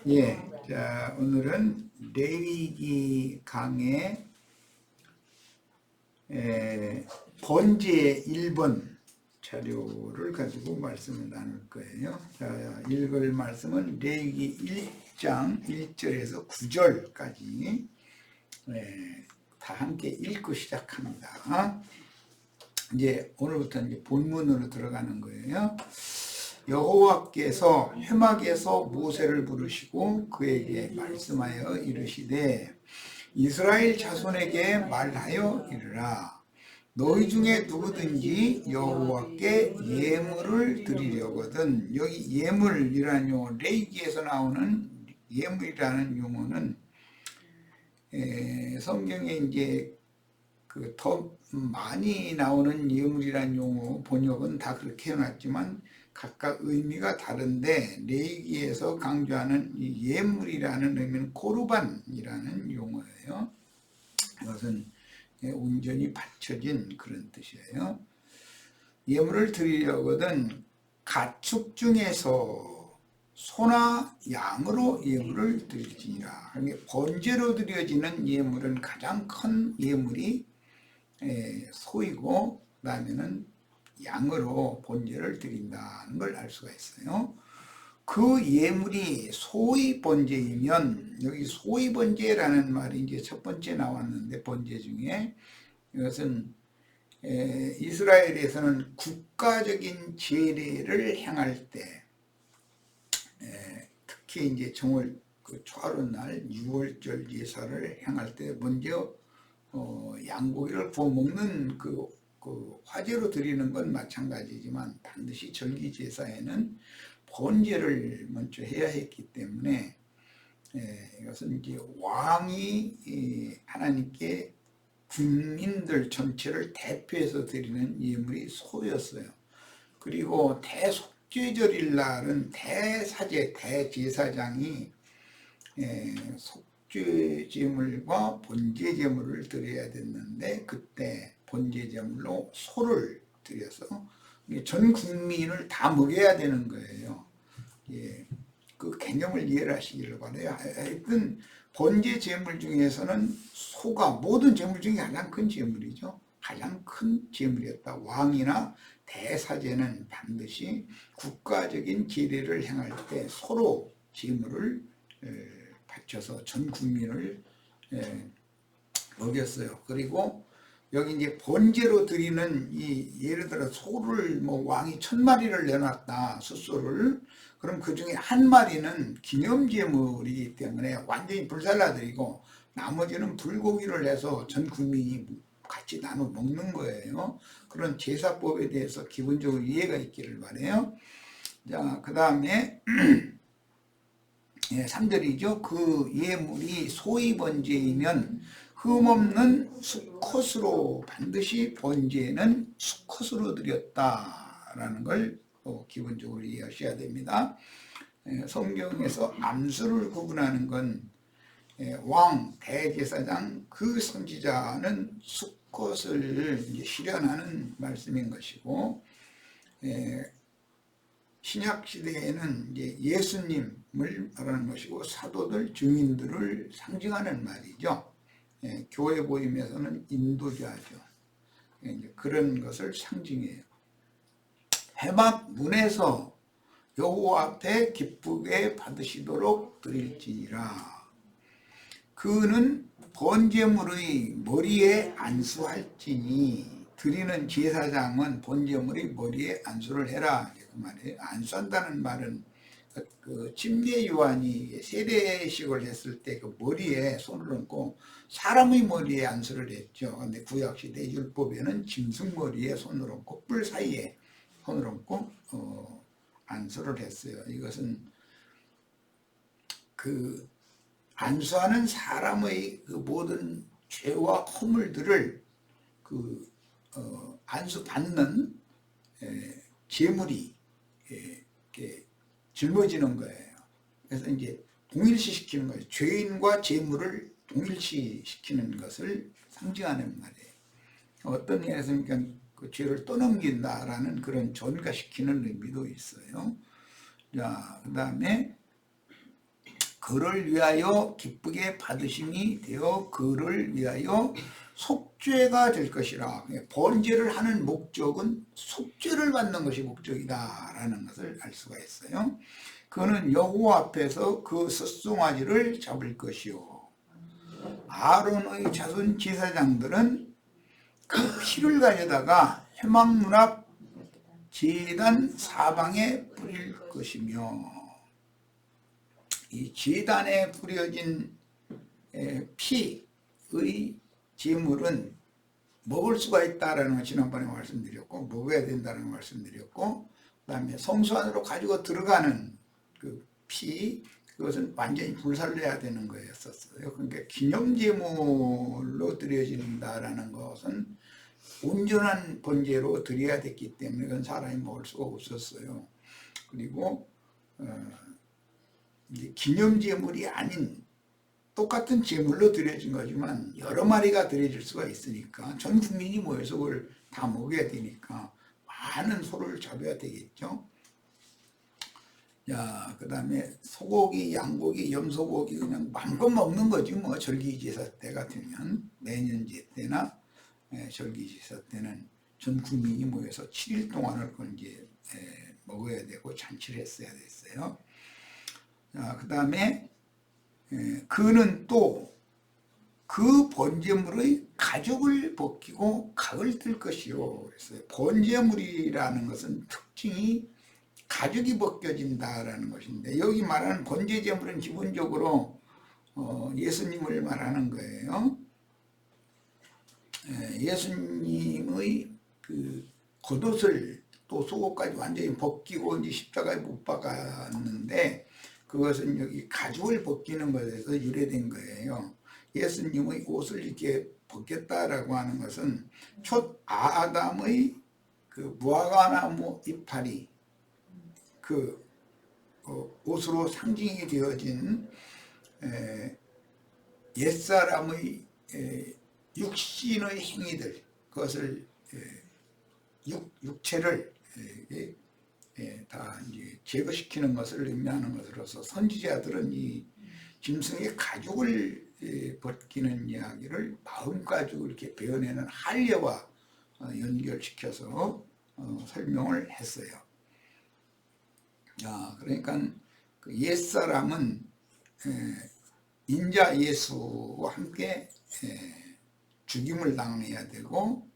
예, 자, 오늘은 레위기 강의 번제 1번 자료를 가지고 말씀을 나눌 거예요. 자, 읽을 말씀은 레위기 1장 1절에서 9절까지 다 함께 읽고 시작합니다. 이제 오늘부터 이제 본문으로 들어가는 거예요. 여호와께서 회막에서 모세를 부르시고 그에게 말씀하여 이르시되 이스라엘 자손에게 말하여 이르라. 너희 중에 누구든지 여호와께 예물을 드리려거든. 여기 예물이라는 용어, 레위기에서 나오는 예물이라는 용어는 성경에 이제 더 많이 나오는 예물이라는 용어 번역은 다 그렇게 해놨지만 각각 의미가 다른데 레위기에서 강조하는 이 예물이라는 의미는 코르반이라는 용어예요. 이것은 온전히 바쳐진 그런 뜻이에요. 예물을 드리려거든 가축 중에서 소나 양으로 예물을 드릴지니라. 번제로 드려지는 예물은 가장 큰 예물이 소이고 그 다음에는 양으로 번제를 드린다는 걸 알 수가 있어요. 그 예물이 소위 번제이면, 여기 소위 번제라는 말이 이제 첫 번째 나왔는데 번제 중에 이것은 이스라엘에서는 국가적인 제례를 행할 때 특히 이제 정월 초하룻날 6월절 제사를 행할 때 먼저 양고기를 구워 먹는 그 화제로 드리는 건 마찬가지지만 반드시 절기 제사에는 번제를 먼저 해야 했기 때문에 이것은 이제 왕이 하나님께 국민들 전체를 대표해서 드리는 예물이 소였어요. 그리고 대속죄절일 날은 대사제, 대제사장이 속죄제물과 번제제물을 드려야 됐는데 그때 번제제물로 소를 드려서 전 국민을 다 먹여야 되는 거예요. 예, 그 개념을 이해를 하시기를 바라요. 하여튼 번제제물 중에서는 소가 모든 제물 중에 가장 큰 제물이죠. 가장 큰 제물이었다. 왕이나 대사제는 반드시 국가적인 제례를 행할 때 소로 제물을 바쳐서 전 국민을 먹였어요. 그리고 여기 이제 번제로 드리는 예를 들어 소를 왕이 1000마리를 내놨다, 숫소를. 그럼 그 중에 한 마리는 기념제물이기 때문에 완전히 불살라드리고 나머지는 불고기를 해서 전 국민이 같이 나눠 먹는 거예요. 그런 제사법에 대해서 기본적으로 이해가 있기를 바라요. 자, 그 다음에 3절이죠. 그 예물이 소위 번제이면 흠없는 수컷으로, 반드시 번제는 수컷으로 드렸다라는 걸 기본적으로 이해하셔야 됩니다. 성경에서 암수를 구분하는 건 왕, 대제사장, 그 선지자는 수컷을 실현하는 말씀인 것이고, 신약 시대에는 이제 예수님을 말하는 것이고 사도들, 증인들을 상징하는 말이죠. 교회 모임에서는 인도자죠. 그런 것을 상징해요. 회막 문에서 여호와 앞에 기쁘게 받으시도록 드릴지니라. 그는 번제물의 머리에 안수할지니, 드리는 제사장은 번제물의 머리에 안수를 해라, 그 말이에요. 안수한다는 말은 그 침례 요한이 세례식을 했을 때 그 머리에 손을 얹고 사람의 머리에 안수를 했죠. 근데 구약 시대 율법에는 짐승 머리에 손을 얹고 뿔 사이에 손을 얹고 안수를 했어요. 이것은 그 안수하는 사람의 그 모든 죄와 허물들을 안수 받는 제물이 짊어지는 거예요. 그래서 이제 동일시시키는 거예요. 죄인과 제물을 동일시시키는 것을 상징하는 말이에요. 어떤 의미에서는 그 죄를 떠넘긴다라는 그런 전가시키는 의미도 있어요. 자, 그 다음에 그를 위하여 기쁘게 받으심이 되어 그를 위하여 속죄가 될 것이라. 번제를 하는 목적은 속죄를 받는 것이 목적이다라는 것을 알 수가 있어요. 그는 여호와 앞에서 그 숫송아지를 잡을 것이요, 아론의 자손 제사장들은 그 피를 가져다가 회막문 앞 제단 사방에 뿌릴 것이며, 이 제단에 뿌려진 피의 제물은 먹을 수가 있다라는 걸 지난번에 말씀드렸고, 먹어야 된다는 걸 말씀드렸고, 그 다음에 성소 안으로 가지고 들어가는 그 피, 그것은 완전히 불살려야 되는 거였었어요. 그러니까 기념제물로 드려진다라는 것은 온전한 번제로 드려야 됐기 때문에 그건 사람이 먹을 수가 없었어요. 그리고 이제 기념제물이 아닌 똑같은 제물로 드려진 거지만 여러 마리가 드려질 수가 있으니까 전 국민이 모여서 그걸 다 먹어야 되니까 많은 소를 잡아야 되겠죠. 자, 그 다음에 소고기, 양고기, 염소고기 그냥 마음껏 먹는 거지 뭐. 절기제사 때 같으면 매년제 때나 절기제사 때는 전 국민이 모여서 7일 동안을 그걸 이제 먹어야 되고 잔치를 했어야 됐어요. 자, 그 다음에 그는 또 그 번제물의 가죽을 벗기고 각을 뜰 것이요. 그랬어요. 번제물이라는 것은 특징이 가죽이 벗겨진다라는 것인데, 여기 말하는 번제제물은 기본적으로 예수님을 말하는 거예요. 예수님의 그 겉옷을 또 속옷까지 완전히 벗기고 이제 십자가에 못 박았는데, 그것은 여기 가죽을 벗기는 것에서 유래된 거예요. 예수님의 옷을 이렇게 벗겼다라고 하는 것은 첫 아담의 그 무화과나무 이파리 그 옷으로 상징이 되어진 옛사람의 육신의 행위들, 그것을 육체를 다 이제 제거시키는 것을 의미하는 것으로서 선지자들은 이 짐승의 가죽을 벗기는 이야기를 마음가죽을 이렇게 베어내는 할례와 연결시켜서 설명을 했어요. 자, 그러니까 그 옛사람은 인자 예수와 함께 죽임을 당해야 되고,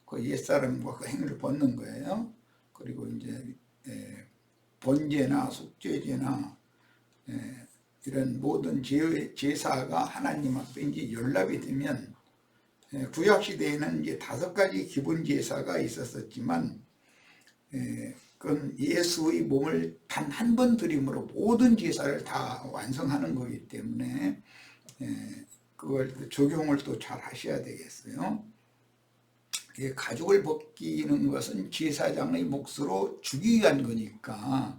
그 옛사람과 그 행위를 벗는 거예요. 그리고 이제 번제나 속죄제나 이런 모든 제사가 하나님 앞에 이제 연락이 되면, 구약 시대에는 이제 5가지 기본 제사가 있었지만, 그건 예수의 몸을 단 한 번 드림으로 모든 제사를 다 완성하는 거기 때문에 그걸 적용을 또 잘 하셔야 되겠어요. 가죽을 벗기는 것은 제사장의 몫으로 주기 위한 거니까,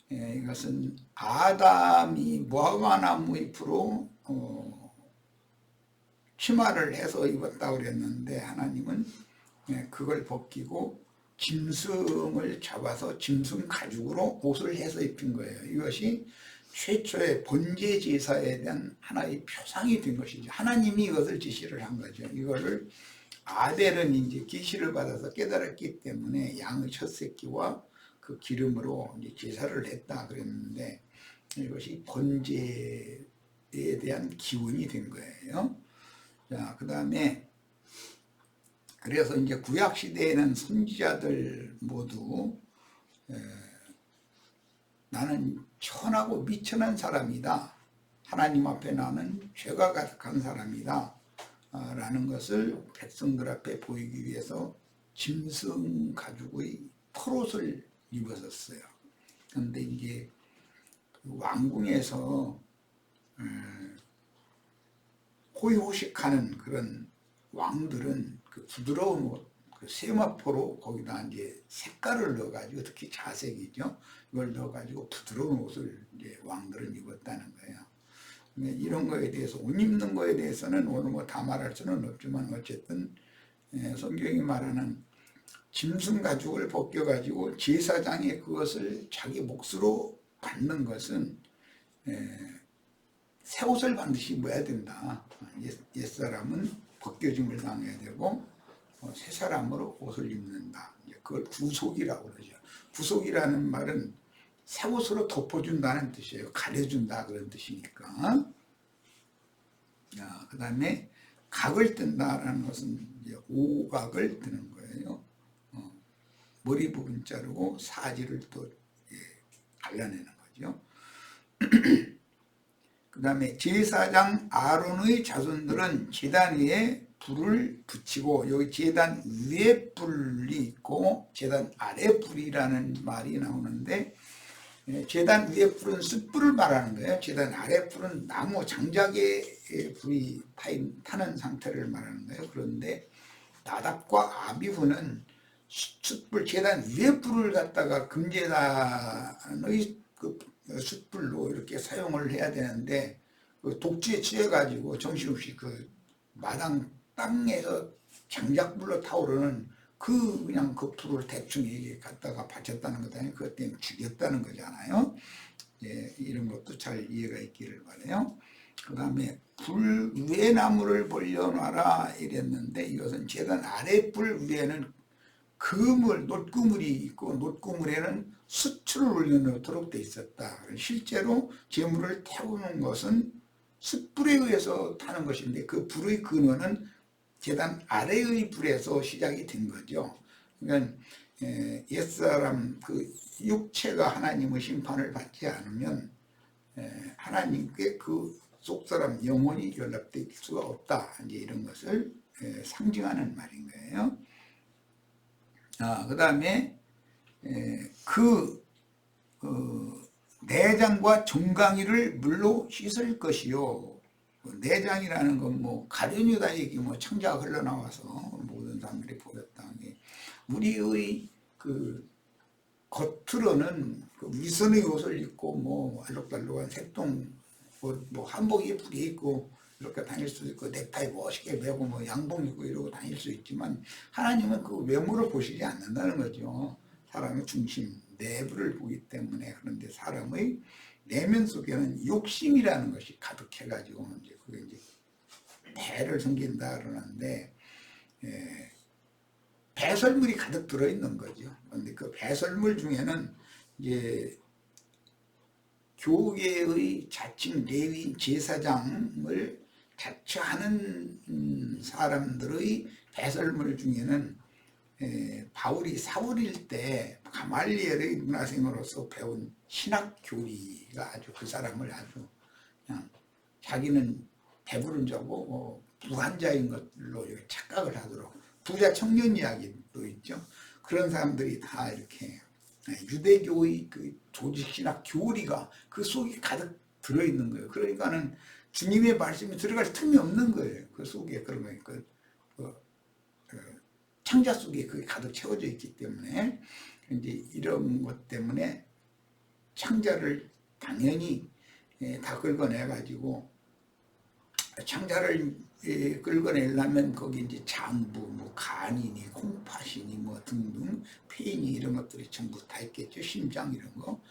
이것은 아담이 무화과나무 잎으로 치마를 해서 입었다고 그랬는데, 하나님은 그걸 벗기고 짐승을 잡아서 짐승 가죽으로 옷을 해서 입힌 거예요. 이것이 최초의 번제 제사에 대한 하나의 표상이 된 것이죠. 하나님이 이것을 지시를 한 거죠. 이거를 아벨은 이제 계시를 받아서 깨달았기 때문에 양의 첫 새끼와 그 기름으로 이제 제사를 했다 그랬는데, 이것이 번제에 대한 기원이 된 거예요. 자, 그 다음에 그래서 이제 구약 시대에는 선지자들 모두 나는 천하고 미천한 사람이다, 하나님 앞에 나는 죄가 가득한 사람이다 라는 것을 백성들 앞에 보이기 위해서 짐승 가죽의 털옷을 입었었어요. 그런데 이제 왕궁에서 호의호식하는 그런 왕들은 그 부드러운 옷, 그 세마포로 거기다 이제 색깔을 넣어가지고, 특히 자색이죠, 이걸 넣어가지고 부드러운 옷을 이제 왕들은 입었다는 거예요. 이런 거에 대해서, 옷 입는 거에 대해서는 오늘 뭐 다 말할 수는 없지만, 어쨌든 성경이 말하는 짐승 가죽을 벗겨가지고 제사장이 그것을 자기 몫으로 받는 것은 새 옷을 반드시 입어야 된다. 옛사람은 벗겨짐을 당해야 되고 새 사람으로 옷을 입는다. 그걸 구속이라고 그러죠. 구속이라는 말은 새 옷으로 덮어준다는 뜻이에요. 가려준다 그런 뜻이니까. 그 다음에 각을 뜬다라는 것은 이제 오각을 뜨는 거예요. 머리 부분 자르고 사지를 또 갈라내는 거죠. 그 다음에 제사장 아론의 자손들은 제단 위에 불을 붙이고, 여기 제단 위에 불이 있고 제단 아래 불이라는 말이 나오는데, 제단 위에 불은 숯불을 말하는 거예요. 제단 아래 불은 나무 장작에 불이 타는 상태를 말하는 거예요. 그런데 나답과 아비후는 숯불, 제단 위에 불을 갖다가 금제단의 그 숯불로 이렇게 사용을 해야 되는데, 그 독주에 취해가지고 정신없이 그 마당 땅에서 장작불로 타오르는 그냥 그 불을 대충 이게 갖다가 바쳤다는 것 아니에요. 그것 때문에 죽였다는 거잖아요. 이런 것도 잘 이해가 있기를 바라요. 그 다음에 불 위에 나무를 벌려놔라 이랬는데, 이것은 제단 아래 불 위에는 그물, 놋그물이 있고 놋그물에는 숯을 올려놓도록 돼 있었다. 실제로 제물을 태우는 것은 숯불에 의해서 타는 것인데, 그 불의 근원은 제단 아래의 불에서 시작이 된 거죠. 그러니까 옛사람 그 육체가 하나님의 심판을 받지 않으면 하나님께 그 속사람 영혼이 연락될 수가 없다. 이제 이런 것을 상징하는 말인 거예요. 그 다음에 내장과 정강이를 물로 씻을 것이요. 내장이라는 건 뭐 가룟유다 얘기, 뭐 창자가 흘러나와서 모든 사람들이 보였다. 우리의 그 겉으로는 그 위선의 옷을 입고 뭐 알록달록한 색동 뭐 한복 예쁘게 입고 이렇게 다닐 수도 있고, 넥타이 멋있게 매고 뭐 양복 입고 이러고 다닐 수 있지만, 하나님은 그 외모를 보시지 않는다는 거죠. 사람의 중심 내부를 보기 때문에. 그런데 사람의 내면 속에는 욕심이라는 것이 가득해가지고 이제 그게 이제 배를 섬긴다 그러는데, 배설물이 가득 들어있는 거죠. 그런데 그 배설물 중에는 이제 교계의 자칭 레위인 제사장을 자처하는 사람들의 배설물 중에는 바울이 사울일 때 가말리엘의 문화생으로서 배운 신학 교리가 아주 그 사람을 아주 그냥 자기는 배부른 자고 부한자인 것로 착각을 하도록, 부자 청년 이야기도 있죠. 그런 사람들이 다 이렇게 유대교의 그 조직신학 교리가 그 속에 가득 들어있는 거예요. 그러니까는 주님의 말씀이 들어갈 틈이 없는 거예요. 그 속에 그런 거니까 창자 속에 그게 가득 채워져 있기 때문에, 이제 이런 것 때문에 창자를 당연히 다 긁어내 가지고, 창자를 긁어내려면 거기 이제 장부, 뭐 간이니 콩팥이니 뭐 등등 폐이니 이런 것들이 전부 다 있겠죠. 심장 이런 거.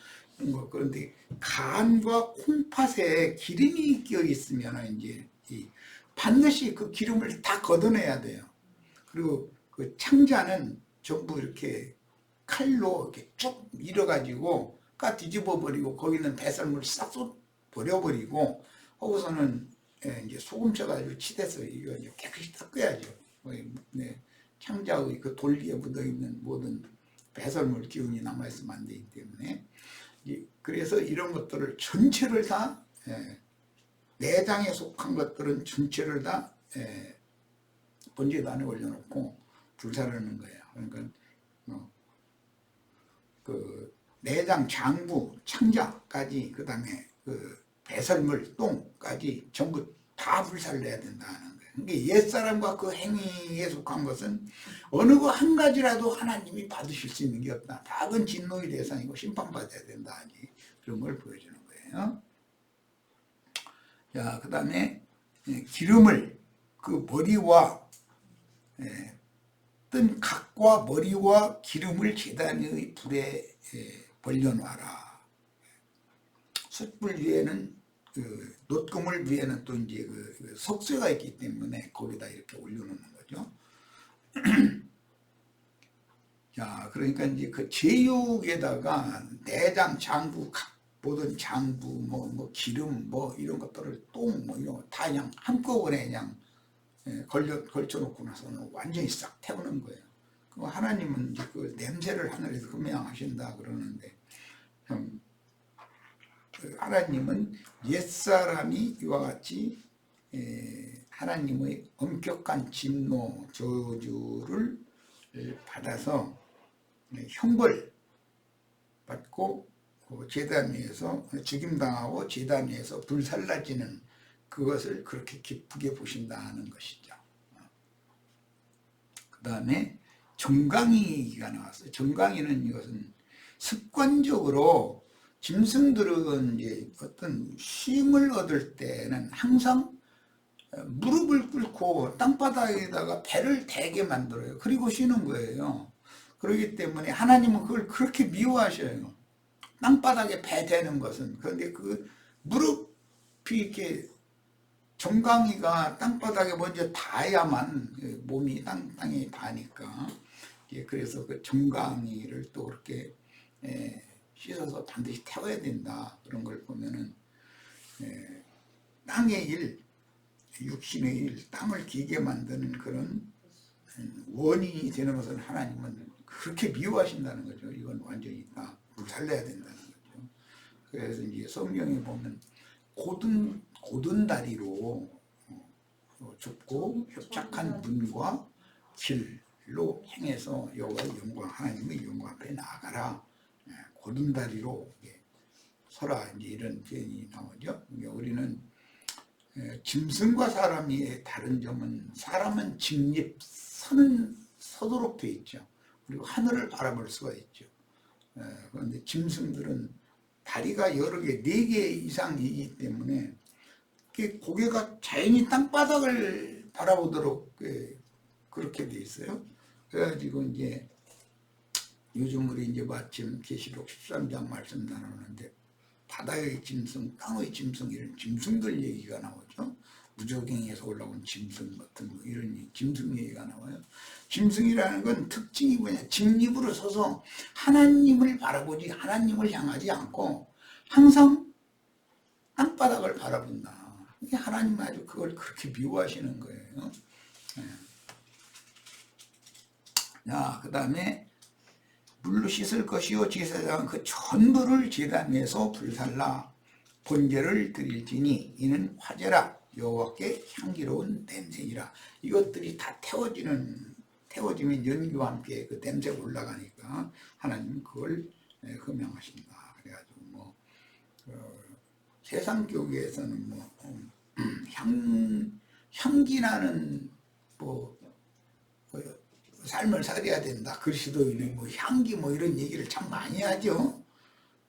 그런데 간과 콩팥에 기름이 끼어 있으면 이제 반드시 그 기름을 다 걷어내야 돼요. 그리고 그 창자는 전부 이렇게 칼로 이렇게 쭉 밀어가지고 까 뒤집어 버리고, 거기는 배설물 싹 버려버리고, 하고서는 이제 소금 쳐가지고 치대서 이거 이제 깨끗이 닦아야죠. 창자의 그 돌기에 묻어 있는 모든 배설물 기운이 남아 있으면 안 되기 때문에, 그래서 이런 것들을 전체를 다 내장에 속한 것들은 전체를 다 번제단에 올려놓고 불사르는 거예요. 그러니까 그 내장, 장부, 창자까지, 그 다음에 그 배설물, 똥까지 전부 다 불살려야 된다는 거예요. 그러니까 옛사람과 그 행위에 속한 것은 어느 거 한 가지라도 하나님이 받으실 수 있는 게 없다. 다은 진노의 대상이고 심판받아야 된다. 그런 걸 보여주는 거예요. 자, 그 다음에 기름을 그 머리와 뜬 각과 머리와 기름을 제단의 불에 벌려놔라. 숯불 위에는 놋금을 위에는 또 이제 그 석쇠가 있기 때문에 거기다 이렇게 올려놓는 거죠. 자, 그러니까 이제 그 제육에다가 내장, 장부, 모든 장부, 기름, 이런 것들을 똥, 이런 거 다 그냥 한꺼번에 그냥 걸쳐놓고 나서는 완전히 싹 태우는 거예요. 그 하나님은 이제 그 냄새를 하늘에서 흠양하신다 그러는데, 하나님은 옛사람이 이와 같이 하나님의 엄격한 진노, 저주를 받아서 형벌 받고 제단 위에서 죽임당하고 제단 위에서 불살라지는 그것을 그렇게 기쁘게 보신다는 것이죠. 그 다음에 정강이가 나왔어요. 정강이는 이것은 습관적으로 짐승들은 이제 어떤 쉼을 얻을 때는 항상 무릎을 꿇고 땅바닥에다가 배를 대게 만들어요. 그리고 쉬는 거예요. 그렇기 때문에 하나님은 그걸 그렇게 미워하셔요. 땅바닥에 배 대는 것은. 그런데 그 무릎이 이렇게 정강이가 땅바닥에 먼저 닿아야만 몸이 땅에 닿으니까. 그래서 그 정강이를 또 그렇게 씻어서 반드시 태워야 된다. 그런 걸 보면은 땅의 일, 육신의 일, 땅을 기게 만드는 그런 원인이 되는 것을 하나님은 그렇게 미워하신다는 거죠. 이건 완전히 다 불살려야 된다는 거죠. 그래서 이제 성경에 보면 고든 다리로 좁고 협착한 문과 길로 행해서 여호와의 영광, 하나님의 영광 앞에 나아가라. 고든 다리로 서라. 이제 이런 표현이 나오죠. 우리는 짐승과 사람의 다른 점은 사람은 서도록 되어 있죠. 그리고 하늘을 바라볼 수가 있죠. 그런데 짐승들은 다리가 여러 개, 4개 이상이기 때문에 고개가 자연히 땅바닥을 바라보도록 그렇게 되어 있어요. 그래가지고 이제 요즘 우리 이제 마침 계시록 13장 말씀 나누는데 바다의 짐승, 땅의 짐승, 이런 짐승들 얘기가 나오죠. 무적행에서 올라온 짐승 같은 이런 짐승 얘기가 나와요. 짐승이라는 건 특징이 뭐냐? 직립으로 서서 하나님을 바라보지 하나님을 향하지 않고 항상 땅바닥을 바라본다. 이게 하나님은 아주 그걸 그렇게 미워하시는 거예요. 자, 그 다음에 물로 씻을 것이요 제사장은 그 전부를 제단 위에서 불살라 번제를 드릴지니 이는 화제라 여호와께 향기로운 냄새니라. 이것들이 다 태워지면 연기와 함께 그 냄새가 올라가니까 하나님은 그걸 흠양하신다. 그래가지고 세상 교계에서는 향기나는 삶을 살아야 된다. 그리스도인의 향기 이런 얘기를 참 많이 하죠.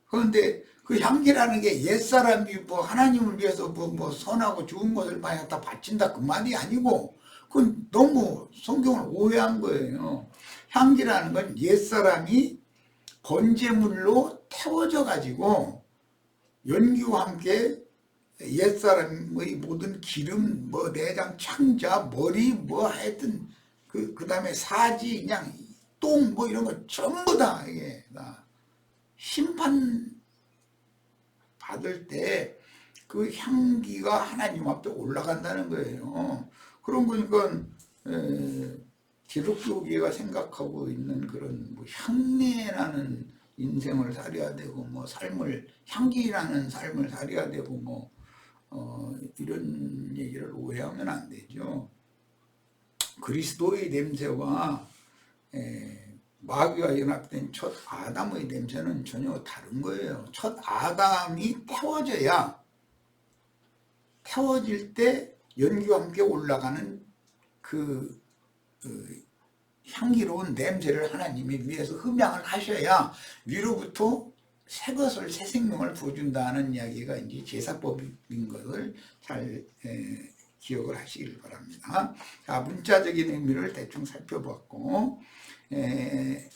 그런데 그 향기라는 게 옛사람이 하나님을 위해서 선하고 좋은 것을 많이 갖다 바친다 그 말이 아니고, 그건 너무 성경을 오해한 거예요. 향기라는 건 옛사람이 번제물로 태워져 가지고 연기와 함께 옛사람의 모든 기름, 내장, 창자, 머리, 하여튼 그 다음에 사지, 그냥 똥, 이런 거 전부 다 이게 다 심판 받을 때 그 향기가 하나님 앞에 올라간다는 거예요. 그런 거니까 기독교계가 생각하고 있는 그런 향내나는 인생을 살아야 되고 삶을 향기나는 삶을 살아야 되고 이런 얘기를 오해하면 안 되죠. 그리스도의 냄새와 마귀와 연합된 첫 아담의 냄새는 전혀 다른 거예요. 첫 아담이 태워질 때 연기와 함께 올라가는 그 향기로운 냄새를 하나님이 위에서 흠양을 하셔야 위로부터 새 것을, 새 생명을 부어준다는 이야기가 이제 제사법인 것을 잘 기억을 하시길 바랍니다. 자, 문자적인 의미를 대충 살펴봤고,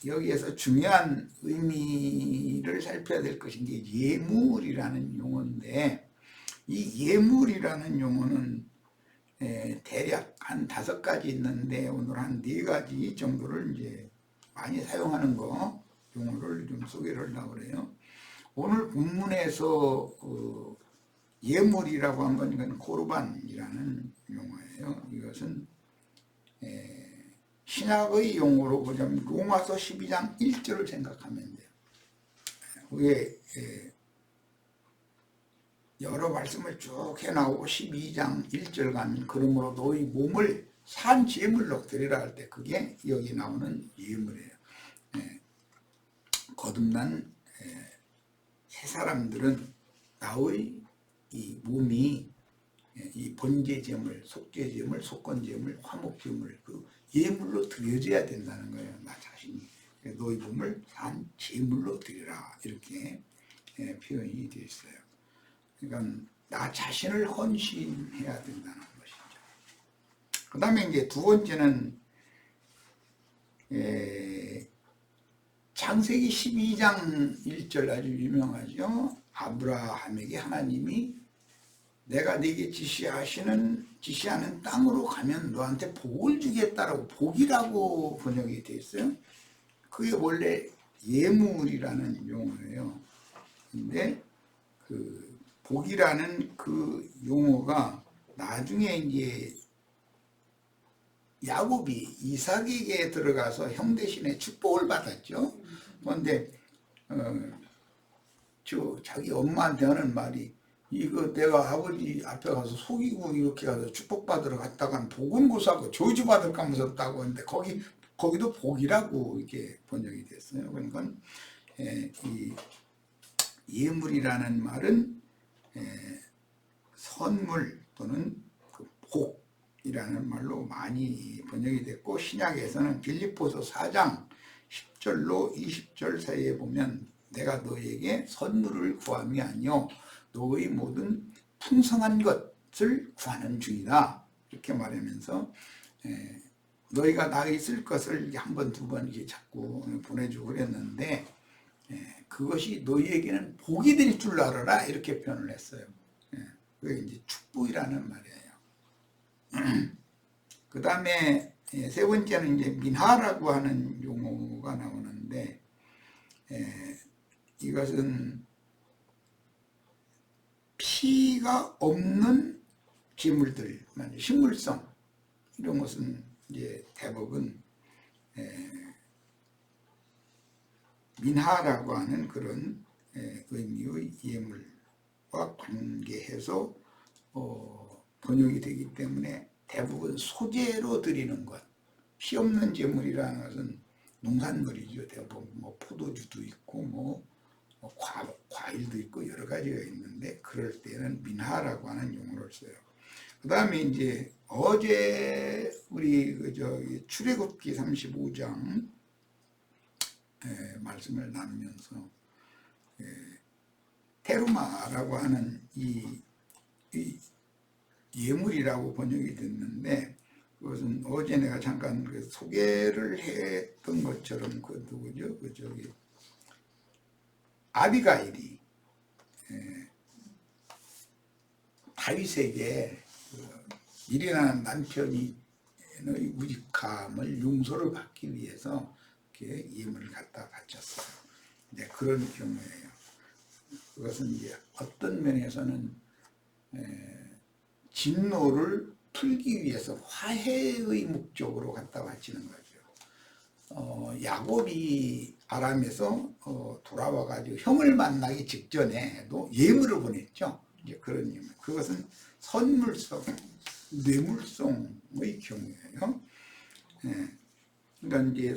여기에서 중요한 의미를 살펴야 될 것인 게 예물이라는 용어인데, 이 예물이라는 용어는 대략 한 5가지 있는데 오늘 한 4가지 정도를 이제 많이 사용하는 거 용어를 좀 소개를 하려고 그래요. 오늘 본문에서 예물이라고 한 건 이건 코르반이라는 용어예요. 이것은 신약의 용어로 보자면 로마서 12장 1절을 생각하면 돼요. 왜 여러 말씀을 쭉 해나오고 12장 1절 가면 그러므로 너희 몸을 산 제물로 드리라 할 때 그게 여기 나오는 예물이에요. 거듭난 새 사람들은 나의 이 몸이 이 번제제물, 속죄제물, 속건제물, 화목제물 그 예물로 드려져야 된다는 거예요. 나 자신이 너희 몸을 산 제물로 드리라 이렇게 표현이 되어 있어요. 그러니까 나 자신을 헌신해야 된다는 것이죠. 그 다음에 이제 두 번째는 창세기 12장 1절 아주 유명하죠. 아브라함에게 하나님이 내가 네게 지시하는 땅으로 가면 너한테 복을 주겠다라고 복이라고 번역이 되어 있어요. 그게 원래 예물이라는 용어예요. 근데 그 복이라는 그 용어가 나중에 이제 야곱이 이삭에게 들어가서 형 대신에 축복을 받았죠. 그런데 자기 엄마한테 하는 말이 이거 내가 아버지 앞에 가서 속이고 이렇게 가서 축복받으러 갔다간 복은 고사하고 저주받을까 무섭다고 하는데 거기도 복이라고 이렇게 번역이 됐어요. 그러니까 이 예물이라는 말은 선물 또는 그 복이라는 말로 많이 번역이 됐고 신약에서는 빌립보서 4장 10절로 20절 사이에 보면 내가 너에게 선물을 구함이 아니요 너의 모든 풍성한 것을 구하는 중이다 이렇게 말하면서 너희가 나에게 쓸 것을 한 번, 두 번 이렇게 자꾸 보내주고 그랬는데 그것이 너희에게는 복이 될 줄 알아라 이렇게 표현을 했어요. 그게 이제 축복이라는 말이에요. 그 다음에 세 번째는 이제 민하라고 하는 용어가 나오는데 이것은 피가 없는 재물들, 식물성 이런 것은 이제 대부분 민하라고 하는 그런 의미의 예물과 관계해서 번역이 되기 때문에 대부분 소재로 드리는 것, 피 없는 재물이라는 것은 농산물이죠. 대부분 뭐 포도주도 있고 뭐 과일도 있고 여러 가지가 있는데 그럴 때는 민하라고 하는 용어를 써요. 그 다음에 이제 어제 우리 출애굽기 35장 말씀을 나누면서 테루마라고 하는 이 예물이라고 번역이 됐는데 그것은 어제 내가 잠깐 소개를 했던 것처럼 그 누구죠? 아비가일이 다윗에게 일어나는 남편이 우직함을 용서를 받기 위해서 이렇게 예물을 갖다 바쳤어요. 네, 그런 경우예요. 그것은 이제 어떤 면에서는 진노를 풀기 위해서 화해의 목적으로 갖다 바치는 거죠. 야곱이 아람에서 돌아와가지고 형을 만나기 직전에도 예물을 보냈죠. 이제 그런 예물. 그것은 선물성, 뇌물성의 경우예요. 그러니까 이제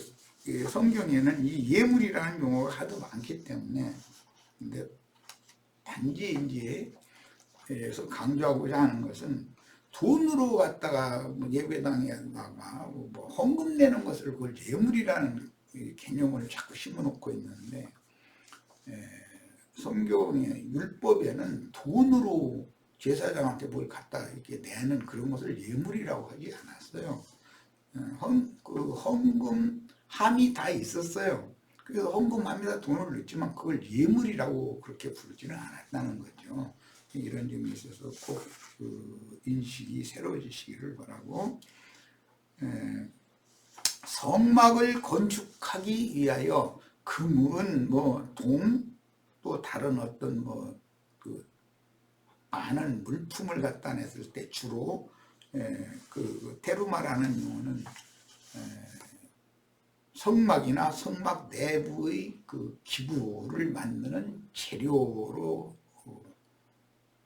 성경에는 이 예물이라는 용어가 하도 많기 때문에 근데 단지 이제 그래서 강조하고자 하는 것은 돈으로 갖다가 예배당에다가 뭐 헌금 내는 것을 그걸 예물이라는 개념을 자꾸 심어놓고 있는데 성경의 율법에는 돈으로 제사장한테 뭘 갖다 이렇게 내는 그런 것을 예물이라고 하지 않았어요. 헌금함이 다 있었어요. 그래서 헌금함에다 돈을 넣지만 그걸 예물이라고 그렇게 부르지는 않았다는 거죠. 이런 점이 있어서 꼭 그 인식이 새로워지시기를 바라고, 성막을 건축하기 위하여 금은 뭐 동, 또 다른 어떤 뭐 그 많은 물품을 갖다 냈을 때 주로 그 테루마라는 용어는 성막이나 성막 내부의 그 기구를 만드는 재료로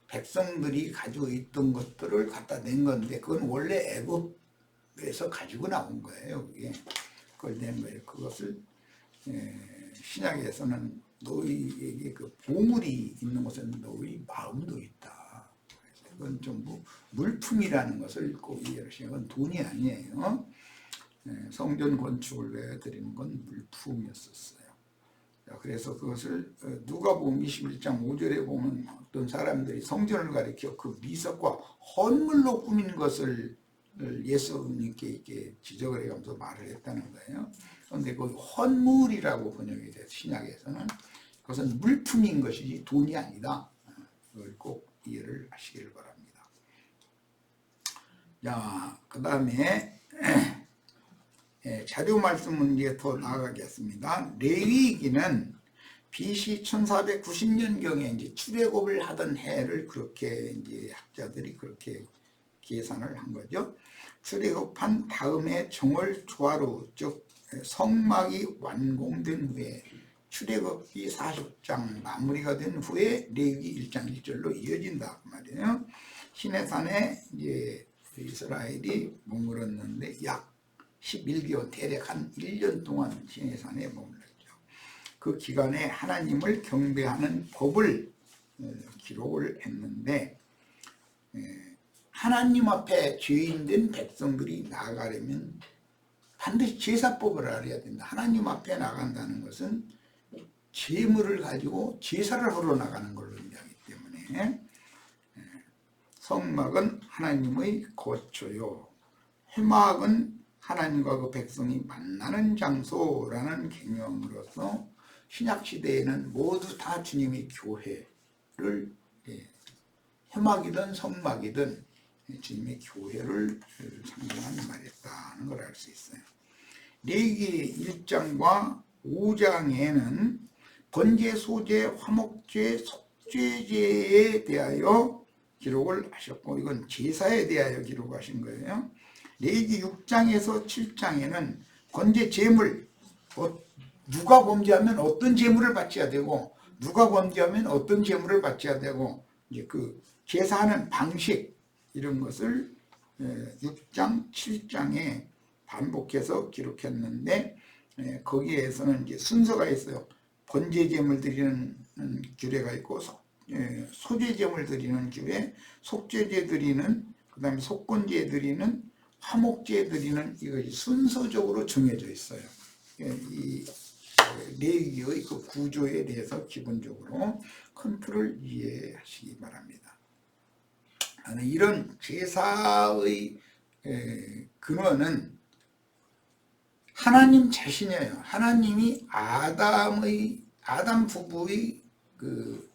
백성들이 가지고 있던 것들을 갖다 낸 건데, 그건 원래 애굽에서 가지고 나온 거예요. 그게 그걸 낸 거예요. 그것을 신약에서는 너희에게 그 보물이 있는 곳은 너희 마음도 있다. 그건 전부 물품이라는 것을 꼭 이해하시면, 그건 돈이 아니에요. 성전 건축을 위해 드리는 건 물품이었었어요. 그래서 그것을 누가복음 21장 5절에 보면 어떤 사람들이 성전을 가리켜 그 미석과 헌물로 꾸민 것을 예수님께 이렇게 지적을 해가면서 말을 했다는 거예요. 그런데 그 헌물이라고 번역이 돼서 신약에서는 그것은 물품인 것이지 돈이 아니다. 그걸 꼭 이해를 하시기를 바랍니다. 자, 그 다음에 자료 말씀은 이제 더 나아가겠습니다. 레위기는 BC 1490년경에 이제 출애굽을 하던 해를 그렇게 이제 학자들이 그렇게 계산을 한 거죠. 출애굽한 다음에 정월 초하루, 즉 성막이 완공된 후에 출애굽기 40장 마무리가 된 후에 레위기 1장 1절로 이어진다 그 말이에요. 시내산에 이제 이스라엘이 머물었는데 약 11개월, 대략 한 1년 동안 시내산에 머물렀죠. 그 기간에 하나님을 경배하는 법을 기록을 했는데, 하나님 앞에 죄인된 백성들이 나아가려면 반드시 제사법을 알아야 된다. 하나님 앞에 나간다는 것은 제물을 가지고 제사를 하러 나가는 걸로 의미하기 때문에, 성막은 하나님의 거처요, 회막은 하나님과 그 백성이 만나는 장소라는 개념으로서 신약시대에는 모두 다 주님의 교회를, 회막이든 성막이든 주님의 교회를 상징하는 말이었다는 걸 알 수 있어요. 레위기 1장과 5장에는 번제, 소제, 화목제, 속죄제에 대하여 기록을 하셨고, 이건 제사에 대하여 기록하신 거예요. 레위기 6장에서 7장에는 번제 제물, 누가 범죄하면 어떤 제물을 바쳐야 되고, 누가 범죄하면 어떤 제물을 바쳐야 되고, 이제 그 제사하는 방식, 이런 것을 6장, 7장에 반복해서 기록했는데, 거기에서는 이제 순서가 있어요. 번제 제물 드리는 규례가 있고, 소제 제물 드리는 규례, 속죄제 드리는, 그 다음에 속건제 드리는, 화목제 드리는, 이것이 순서적으로 정해져 있어요. 이 레위기의 그 구조에 대해서 기본적으로 큰 틀을 이해하시기 바랍니다. 이런 제사의 근원은 하나님 자신이에요. 하나님이 아담 부부의 그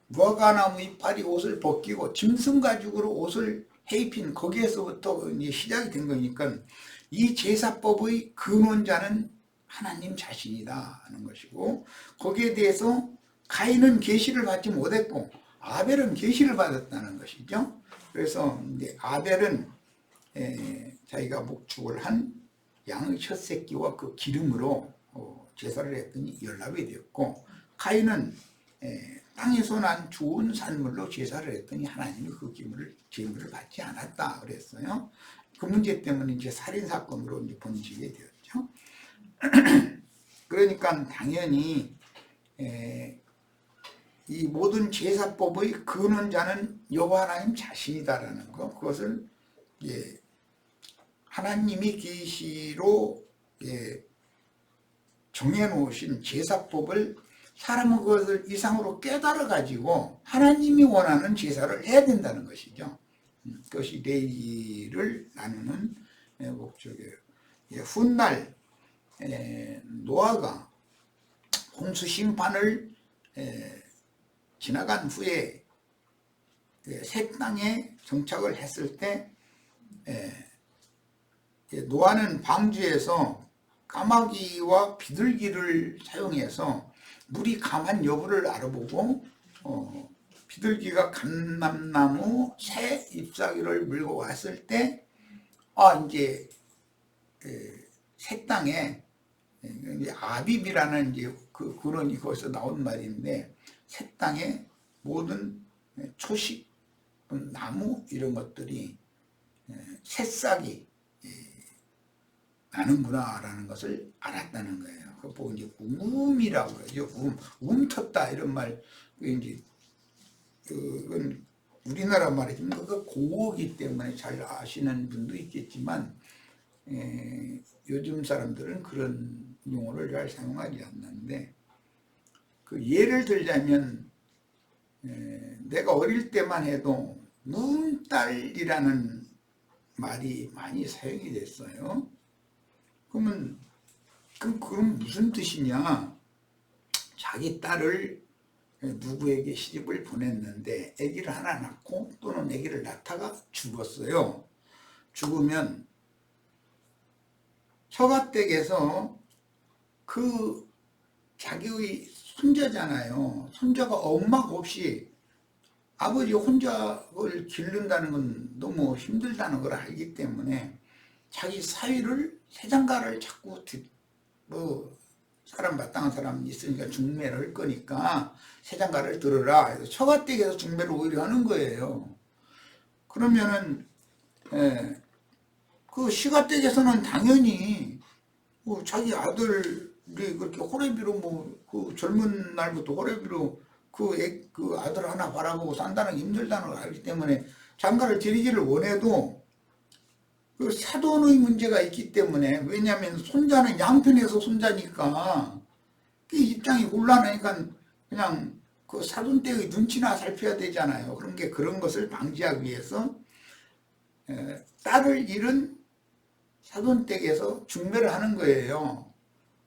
무화과나무 이파리 옷을 벗기고 짐승 가죽으로 옷을 해입힌 거기에서부터 이제 시작이 된 거니까, 이 제사법의 근원자는 하나님 자신이다 하는 것이고, 거기에 대해서 가인은 계시를 받지 못했고 아벨은 계시를 받았다는 것이죠. 그래서 이제 아벨은 자기가 목축을 한 양의 첫 새끼와 그 기름으로 제사를 했더니 연락이 되었고, 가인은 땅에서 난 좋은 산물로 제사를 했더니 하나님이 그 제물을 받지 않았다 그랬어요. 그 문제 때문에 이제 살인사건으로 이제 번지게 되었죠. 그러니까 당연히 이 모든 제사법의 근원자는 여호와 하나님 자신이다라는 것, 그것을 하나님이 계시로 정해놓으신 제사법을 사람은 그것을 이상으로 깨달아 가지고 하나님이 원하는 제사를 해야 된다는 것이죠. 그것이 레위기를 나누는 목적이에요. 훗날 노아가 홍수 심판을 지나간 후에 새 땅에 정착을 했을 때 노아는 방주에서 까마귀와 비둘기를 사용해서 물이 강한 여부를 알아보고 비둘기가 감람나무 새 잎사귀를 물고 왔을 때 이제 새 땅에 이제 아빕이라는 이제 그런이 거기서 나온 말인데 새 땅에 모든 초식 나무 이런 것들이 새싹이 나는구나 라는 것을 알았다는 거예요. 그거 보고 이제 움이라고 그러죠. 움텄다 이런 말. 이제 그건 우리나라 말이지만 그거 고어기 때문에 잘 아시는 분도 있겠지만 요즘 사람들은 그런 용어를 잘 사용하지 않는데 그 예를 들자면 내가 어릴 때만 해도 무음딸이라는 말이 많이 사용이 됐어요. 그러면 그럼 무슨 뜻이냐? 자기 딸을 누구에게 시집을 보냈는데 아기를 하나 낳고 또는 아기를 낳다가 죽었어요. 죽으면 처가댁에서 그 자기의 손자잖아요. 손자가 엄마가 없이 아버지 혼자를 기른다는 건 너무 힘들다는 걸 알기 때문에 자기 사위를 새장가를 자꾸 사람 마땅한 사람 있으니까 중매를 할 거니까 새장가를 들으라 해서 처가댁에서 중매를 오히려 하는 거예요. 그러면은 그 시가댁에서는 당연히 자기 아들이 그렇게 호래비로 그 젊은 날부터 호래비로 그 아들 하나 바라보고 산다는 게 힘들다는 걸 알기 때문에 장가를 드리기를 원해도 그 사돈의 문제가 있기 때문에 왜냐하면 손자는 양편에서 손자니까 그 입장이 곤란하니까 그냥 그 사돈 댁의 눈치나 살펴야 되잖아요. 그런 것을 방지하기 위해서 딸을 잃은 사돈 댁에서 중매를 하는 거예요.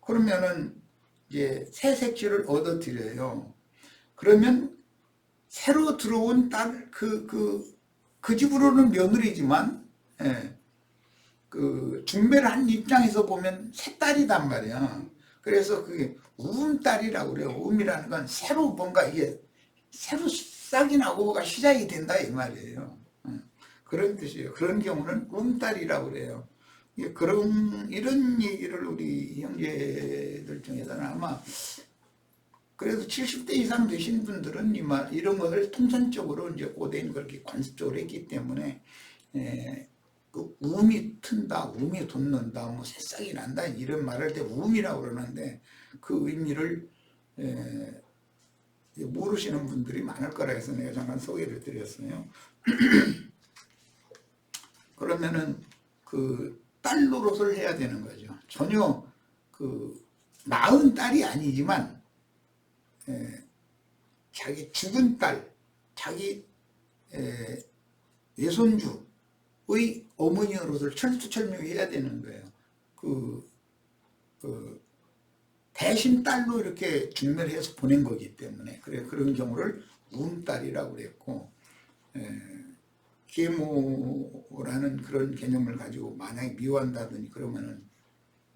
그러면은 이제 새 색시를 얻어 드려요. 그러면 새로 들어온 딸 그 집으로는 며느리지만 그 중매를 한 입장에서 보면 새 딸이단 말이야. 그래서 그게 우음딸이라고 그래요. 우음이라는 건 새로 뭔가 이게 새로 싹이 나고 뭐가 시작이 된다 이 말이에요. 그런 뜻이에요. 그런 경우는 우음딸이라고 그래요. 이런 얘기를 우리 형제들 중에서는 아마 그래도 70대 이상 되신 분들은 이런 것을 통상적으로 이제 고대인 그렇게 관습적으로 했기 때문에 그 우음이 튼다, 우음이 돋는다, 뭐 새싹이 난다 이런 말을 때 우음이라고 그러는데 그 의미를 모르시는 분들이 많을 거라 해서 내가 잠깐 소개를 드렸어요. 그러면은 그 딸 노릇을 해야 되는 거죠. 전혀 그 낳은 딸이 아니지만 자기 죽은 딸, 자기 외손주의 어머니 노릇을 철두철미하게 해야 되는 거예요. 그 대신 딸로 이렇게 중매를 해서 보낸 거기 때문에 그런 경우를 우음딸이라고 그랬고 계모라는 그런 개념을 가지고 만약에 미워한다더니 그러면은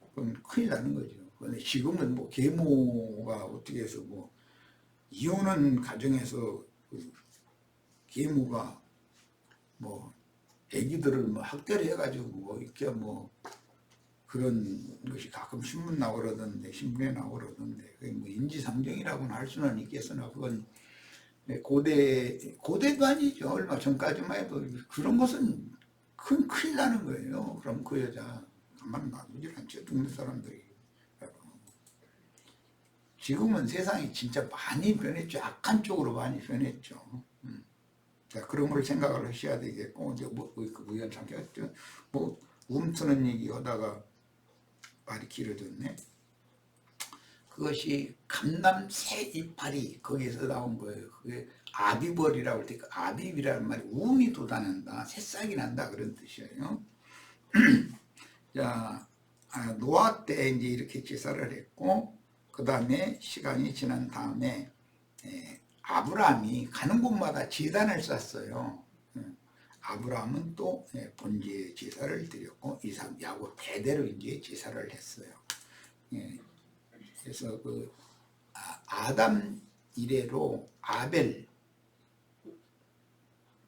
그건 큰일 나는 거죠. 근데 지금은 뭐 계모가 어떻게 해서 뭐 이혼한 가정에서 그 계모가 뭐 애기들을 뭐 학대를 해가지고 뭐 이렇게 뭐 그런 것이 가끔 신문 나오고 그러던데 신문에 나오고 그러던데 그게 뭐 인지상정이라고는 할 수는 있겠으나 그건 고대도 아니죠. 얼마 전까지만 해도 그런 것은 큰일 나는 거예요. 그럼 그 여자 가만 놔두질 않죠. 동네 사람들이. 지금은 세상이 진짜 많이 변했죠. 악한 쪽으로 많이 변했죠. 자, 그런 걸 생각을 하셔야 되겠고, 이제 우연찮게 했죠. 뭐, 움트는 얘기 하다가 말이 길어졌네. 그것이 감남새 이파리 거기에서 나온 거예요. 그게 아비벌이라고 할 때 그 아비비라는 말이 우음이 돋아난다, 새싹이 난다 그런 뜻이에요. 자, 노아 때 이제 이렇게 제사를 했고 그 다음에 시간이 지난 다음에 아브라함이 가는 곳마다 제단을 쌓았어요. 아브라함은 또 번제 제사를 드렸고 이삭, 야곱 대대로 이제 제사를 했어요. 그래서 그 아담 이래로 아벨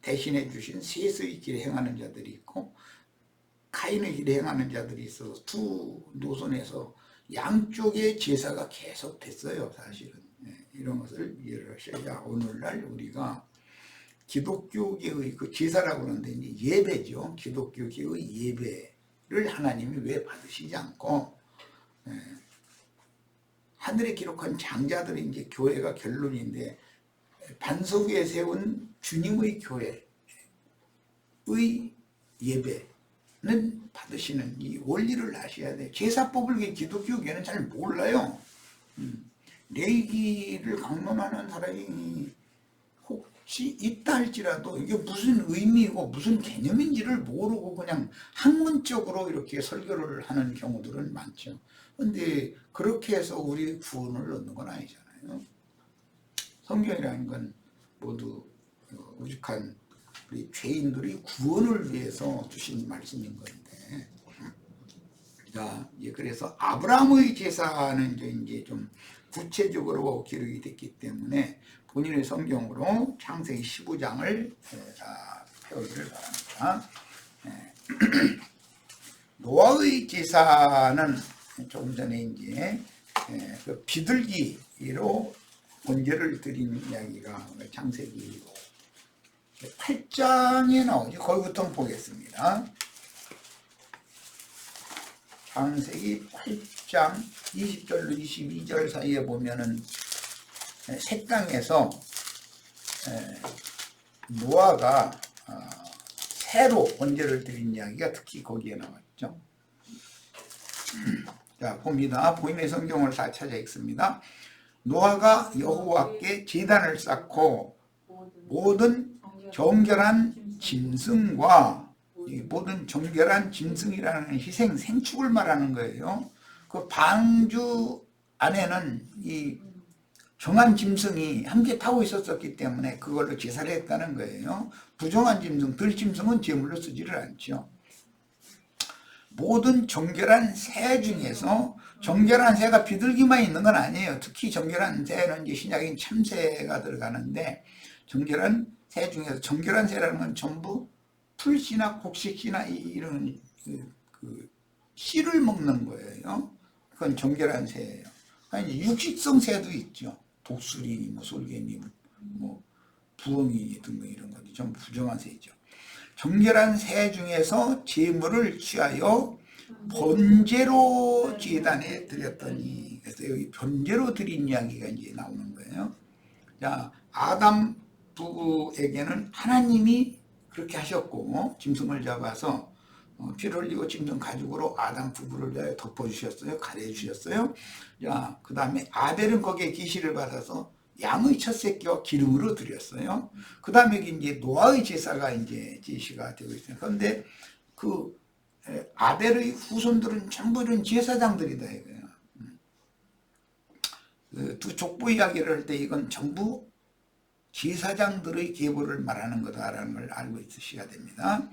대신해 주신 셋의 길에 행하는 자들이 있고 카인의 길에 행하는 자들이 있어서 두 노선에서 양쪽의 제사가 계속 됐어요. 사실은 이런 것을 이해를 하셔야 오늘날 우리가 기독교계의 그 제사라고 하는데 이제 예배죠. 기독교계의 예배를 하나님이 왜 받으시지 않고 하늘에 기록한 장자들이 이제 교회가 결론인데 반석 위에 세운 주님의 교회의 예배는 받으시는 이 원리를 아셔야 돼요. 제사법을 기독교계는 잘 몰라요. 레위기를 강론하는 사람이 혹시 있다 할지라도 이게 무슨 의미고 무슨 개념인지를 모르고 그냥 학문적으로 이렇게 설교를 하는 경우들은 많죠. 그런데 그렇게 해서 우리 구원을 얻는 건 아니잖아요. 성경이라는 건 모두 오직한 우리 죄인들이 구원을 위해서 주신 말씀인 건데, 자, 그래서 아브라함의 제사는 이제 좀 구체적으로 기록이 됐기 때문에 본인의 성경으로 창세기 15장을 펴기를 바랍니다. 노아의 제사는 조금 전에 이제 그 비둘기로 번제를 드린 이야기가 창세기 8장에 나오죠. 거기부터 보겠습니다. 창세기 8장 20절로 22절 사이에 보면은 새 땅에서 노아가 새로 번제를 드린 이야기가 특히 거기에 나왔죠. 자, 봅니다. 본인의 성경을 다 찾아 읽습니다. 노아가 여호와께 제단을 쌓고 모든 정결한 짐승과 모든 정결한 짐승이라는 희생 생축을 말하는 거예요. 그 방주 안에는 이 정한 짐승이 함께 타고 있었기 때문에 그걸로 제사를 했다는 거예요. 부정한 짐승, 들짐승은 제물로 쓰지를 않죠. 모든 정결한 새 중에서 정결한 새가 비둘기만 있는 건 아니에요. 특히 정결한 새는 이제 신약인 참새가 들어가는데 정결한 새 중에서 정결한 새라는 건 전부 풀씨나 곡식씨나 이런 그 씨를 먹는 거예요. 그건 정결한 새예요. 아니 육식성 새도 있죠. 독수리, 솔개미, 부엉이 등등 이런 것도 전부 부정한 새죠. 정결한 새 중에서 제물을 취하여 번제로 제단에 드렸더니, 그래서 여기 번제로 드린 이야기가 이제 나오는 거예요. 자, 아담 부부에게는 하나님이 그렇게 하셨고 짐승을 잡아서 피를 흘리고 짐승 가죽으로 아담 부부를 덮어주셨어요. 가려주셨어요. 자, 그 다음에 아벨은 거기에 계시를 받아서 양의 첫 새끼와 기름으로 드렸어요. 그 다음에 이제 노아의 제사가 이제 제시가 되고 있어요. 그런데 그 아벨의 후손들은 전부 이런 제사장들이다 이거예요. 그 두 족보 이야기를 할 때 이건 전부 제사장들의 계보를 말하는 거다라는 걸 알고 있으셔야 됩니다.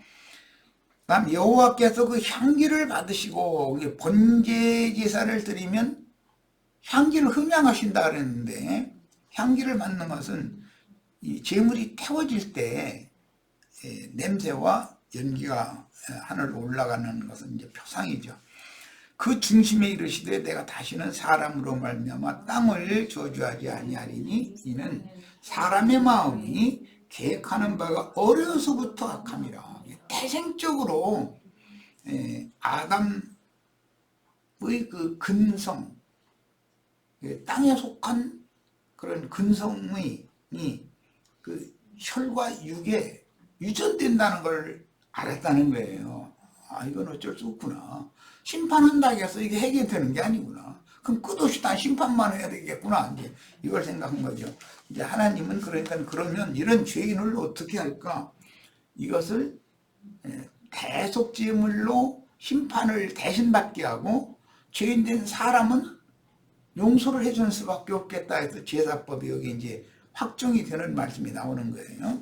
다음 여호와께서 그 향기를 받으시고 번제 제사를 드리면 향기를 흠양하신다 그랬는데, 향기를 맡는 것은 이 제물이 태워질 때 냄새와 연기가 하늘로 올라가는 것은 이제 표상이죠. 그 중심에 이르시되 내가 다시는 사람으로 말미암아 땅을 저주하지 아니하리니 이는 사람의 마음이 계획하는 바가 어려서부터 악함이라. 태생적으로 아담의 그 근성, 땅에 속한 그런 근성이 그 혈과 육에 유전된다는 걸 알았다는 거예요. 아, 이건 어쩔 수 없구나. 심판한다 해서 이게 해결되는 게 아니구나. 그럼 끝없이 다 심판만 해야 되겠구나. 이제 이걸 생각한 거죠. 이제 하나님은 그러니까 그러면 이런 죄인을 어떻게 할까? 이것을 대속제물로 심판을 대신받게 하고 죄인된 사람은 용서를 해주는 수밖에 없겠다 해서 제사법이 여기 이제 확정이 되는 말씀이 나오는 거예요.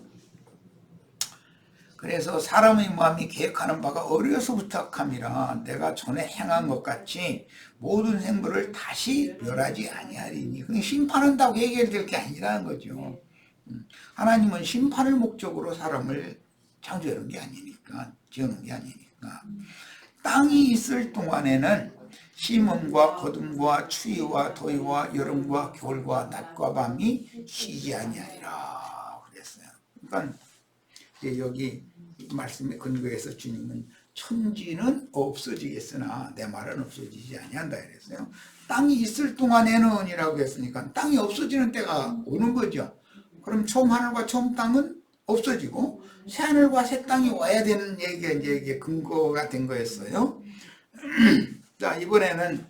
그래서 사람의 마음이 계획하는 바가 어려서부터 악함이라 내가 전에 행한 것 같이 모든 생물을 다시 멸하지 아니하리니. 그게 심판한다고 해결될 게 아니라는 거죠. 하나님은 심판을 목적으로 사람을 창조하는 게 아니니까, 지어놓은 게 아니니까. 땅이 있을 동안에는 심음과 거둠과 추위와 더위와 여름과 겨울과 낮과 밤이 쉬지 아니하리라 그랬어요. 그러니까 이제 여기 말씀에 근거해서 주님은 천지는 없어지겠으나 내 말은 없어지지 아니한다 그랬어요. 땅이 있을 동안에는 이라고 했으니까 땅이 없어지는 때가 오는 거죠. 그럼 처음 하늘과 처음 땅은 없어지고 새 하늘과 새 땅이 와야 되는 얘기가 이제 이게 근거가 된 거였어요. 자, 이번에는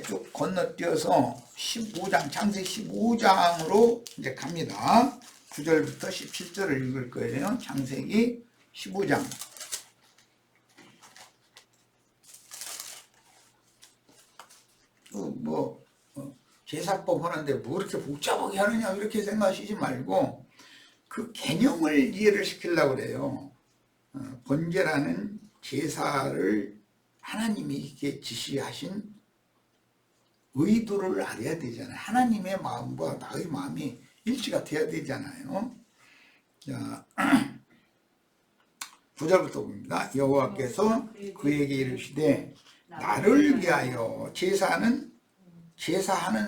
쭉 건너뛰어서 15장, 창세기 15장으로 이제 갑니다. 9절부터 17절을 읽을 거예요. 창세기 15장. 제사법 하는데 뭐 이렇게 복잡하게 하느냐 이렇게 생각하시지 말고 그 개념을 이해를 시키려고 그래요. 번제라는 제사를 하나님이 이렇게 지시하신 의도를 알아야 되잖아요. 하나님의 마음과 나의 마음이 일치가 돼야 되잖아요. 자, 9절부터 봅니다. 여호와께서 그에게 이르시되 나를 위하여 제사하는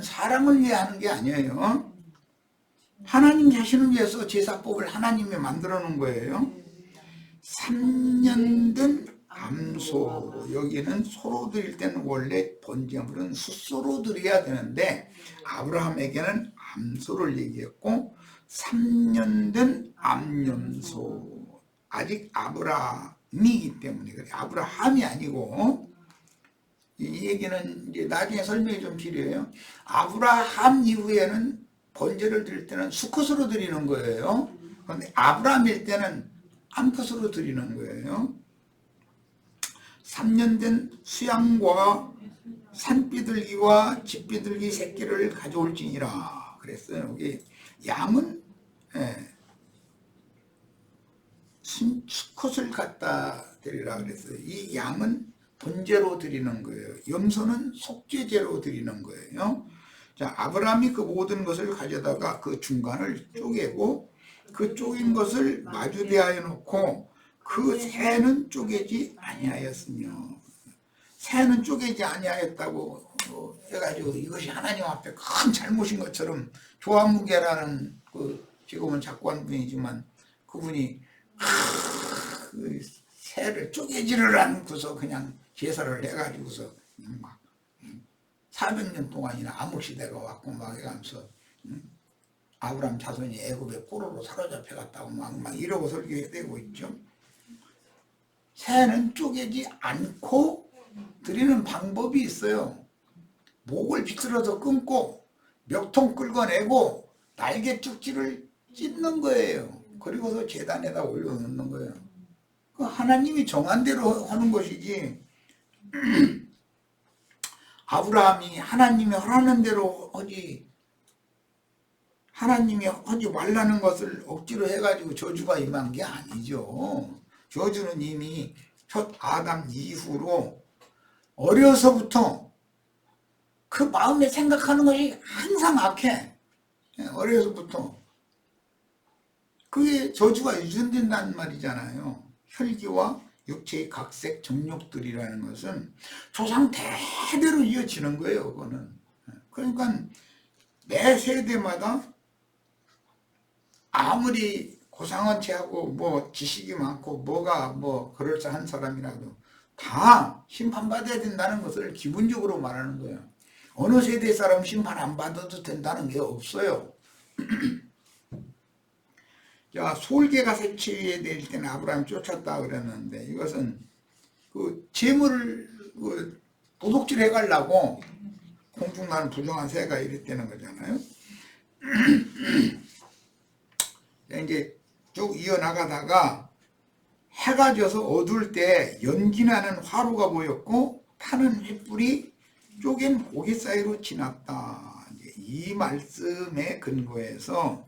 사람을 위해 하는 게 아니에요. 하나님 자신을 위해서 제사법을 하나님이 만들어 놓은 거예요. 3년 된 암소, 여기는 소로 드릴 때는 원래 번제물은 숫소로 드려야 되는데 아브라함에게는 암소를 얘기했고 3년 된 암염소, 아직 아브라함이기 때문에 그래. 아브라함이 아니고 이 얘기는 이제 나중에 설명이 좀 필요해요. 아브라함 이후에는 번제를 드릴 때는 수컷으로 드리는 거예요. 그런데 아브라함일 때는 암컷으로 드리는 거예요. 3년 된 수양과 산비둘기와 집비둘기 새끼를 가져올지니라 그랬어요. 여기 양은 수컷을 갖다 드리라 그랬어요. 이 양은 번제로 드리는 거예요. 염소는 속죄제로 드리는 거예요. 자, 아브라함이 그 모든 것을 가져다가 그 중간을 쪼개고 그 쪼갠 것을 마주대하여 놓고 그 새는 쪼개지 아니하였으며, 새는 쪼개지 아니하였다고 해가지고 이것이 하나님 앞에 큰 잘못인 것처럼 조한무게라는 그 지금은 작관분이지만 그분이 그 새를 쪼개지를 않고서 그냥 제사를 해가지고서 막 400년 동안이나 암흑시대가 왔고 막 해가면서 아브라함 자손이 애굽의 포로로 사로잡혀 갔다고 막 이러고 설교되고 있죠. 새는 쪼개지 않고 드리는 방법이 있어요. 목을 비틀어서 끊고 멱통 끌어내고 날개 쭉지를 찢는 거예요. 그리고서 제단에다 올려놓는 거예요. 하나님이 정한 대로 하는 것이지 아브라함이 하나님이 하라는 대로 하지, 하나님이 하지 말라는 것을 억지로 해가지고 저주가 임한 게 아니죠. 저주는 이미 첫 아담 이후로 어려서부터 그 마음에 생각하는 것이 항상 악해. 어려서부터 그게 저주가 유전된다는 말이잖아요. 혈기와 육체의 각색 정욕들이라는 것은 조상 대대로 이어지는 거예요. 그거는. 그러니까 매 세대마다 아무리 고상한 체하고 뭐 지식이 많고 뭐가 뭐 그럴싸한 사람이라도 다 심판받아야 된다는 것을 기본적으로 말하는 거예요. 어느 세대 사람 심판 안 받아도 된다는 게 없어요. 자, 솔개가 색취될 때는 아브라함이 쫓았다 그랬는데 이것은 그 재물을 그 도둑질 해가려고 공중나는 부정한 새가 이랬다는 거잖아요. 이제 쭉 이어나가다가 해가 져서 어두울 때 연기나는 화로가 보였고 타는 횃불이 쪼갠 고기 사이로 지났다. 이제 이 말씀에 근거해서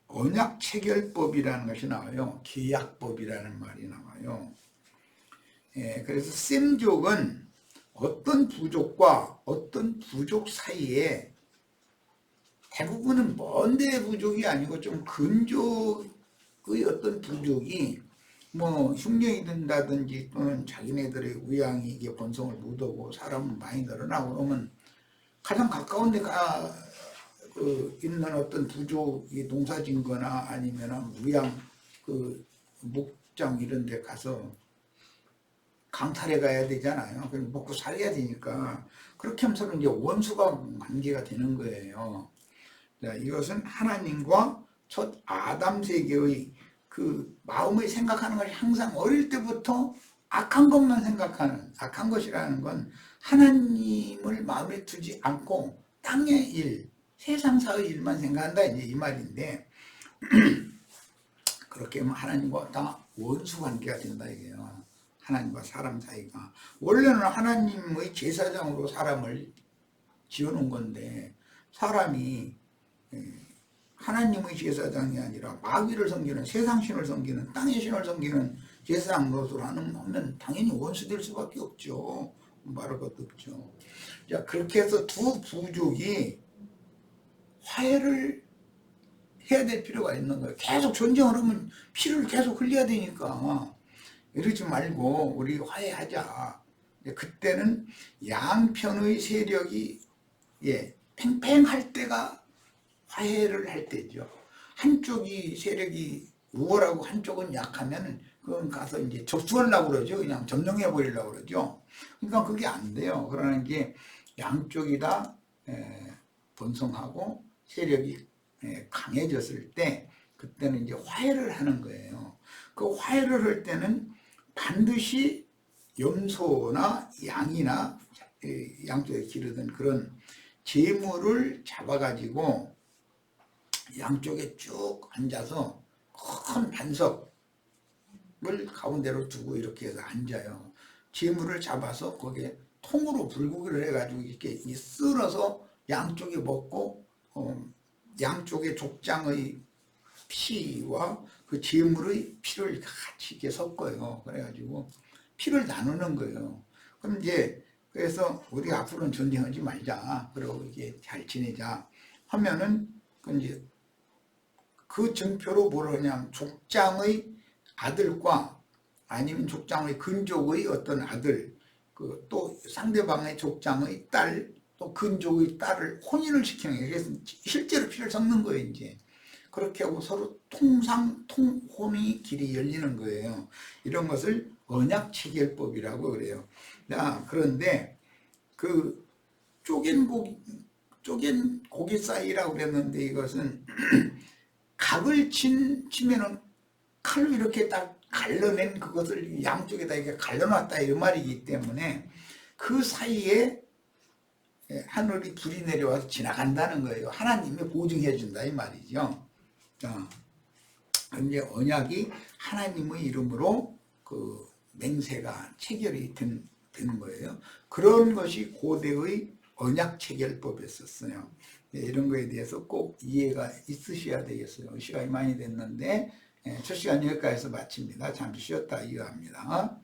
언약 체결법이라는 것이 나와요. 계약법이라는 말이 나와요. 그래서 셈족은 어떤 부족과 어떤 부족 사이에 대부분은 먼데 부족이 아니고 좀 근족의 어떤 부족이 뭐 흉년이 든다든지 또는 자기네들의 우양이 이게 본성을 못 오고 사람은 많이 늘어나고 그러면 가장 가까운 데가 있는 어떤 부족이 농사 짓 거나 아니면 무양 목장 이런 데 가서 강탈해 가야 되잖아요. 그래서 먹고 살아야 되니까 그렇게 하면서 이제 원수가 관계가 되는 거예요. 자, 이것은 하나님과 첫 아담 세계의 그 마음의 생각하는 것이 항상 어릴 때부터 악한 것만 생각하는, 악한 것이라는 건 하나님을 마음에 두지 않고 땅의 일, 세상사의 일만 생각한다 이제 이 말인데 그렇게 하면 하나님과 다 원수 관계가 된다 이게요. 하나님과 사람 사이가 원래는 하나님의 제사장으로 사람을 지어놓은 건데 사람이 하나님의 제사장이 아니라 마귀를 섬기는 세상신을 섬기는 땅의 신을 섬기는 제사장 노릇을 하면 당연히 원수될 수밖에 없죠. 말할 것도 없죠. 자, 그렇게 해서 두 부족이 화해를 해야 될 필요가 있는 거예요. 계속 전쟁을 하면 피를 계속 흘려야 되니까 이러지 말고 우리 화해하자. 그때는 양편의 세력이 팽팽할 때가 화해를 할 때죠. 한쪽이 세력이 우월하고 한쪽은 약하면 그건 가서 이제 접수하려고 그러죠. 그냥 점령해 버리려고 그러죠. 그러니까 그게 안 돼요. 그러나 이제 양쪽이 다 번성하고 세력이 강해졌을 때 그때는 이제 화해를 하는 거예요. 그 화해를 할 때는 반드시 염소나 양이나 양쪽에 기르던 그런 재물을 잡아가지고 양쪽에 쭉 앉아서 큰 반석을 가운데로 두고 이렇게 해서 앉아요. 재물을 잡아서 거기에 통으로 불고기를 해가지고 이렇게 쓸어서 양쪽에 먹고 양쪽의 족장의 피와 그 재물의 피를 같이 이렇게 섞어요. 그래가지고 피를 나누는 거예요. 그럼 이제 그래서 우리 앞으로는 전쟁하지 말자. 그리고 이게 잘 지내자 하면은 이제 그 증표로 뭐라 하냐면 족장의 아들과 아니면 족장의 근족의 어떤 아들, 또 상대방의 족장의 딸, 또 근족의 딸을 혼인을 시키는 거예요. 그래서 실제로 피를 섞는 거예요, 이제. 그렇게 하고 서로 통혼의 길이 열리는 거예요. 이런 것을 언약 체결법이라고 그래요. 자, 그런데 그 쪼갠 고기 사이라고 그랬는데 이것은 각을 치면은 칼로 이렇게 딱 갈라낸 그것을 양쪽에다 이렇게 갈라놨다 이 말이기 때문에 그 사이에 하늘이 불이 내려와서 지나간다는 거예요. 하나님이 보증해 준다 이 말이죠. 자, 이제 언약이 하나님의 이름으로 그 맹세가 체결이 되는 거예요. 그런 것이 고대의 언약 체결법이었어요. 이런 거에 대해서 꼭 이해가 있으셔야 되겠어요. 시간이 많이 됐는데 첫 시간 여기까지서 마칩니다. 잠시 쉬었다 이어갑니다.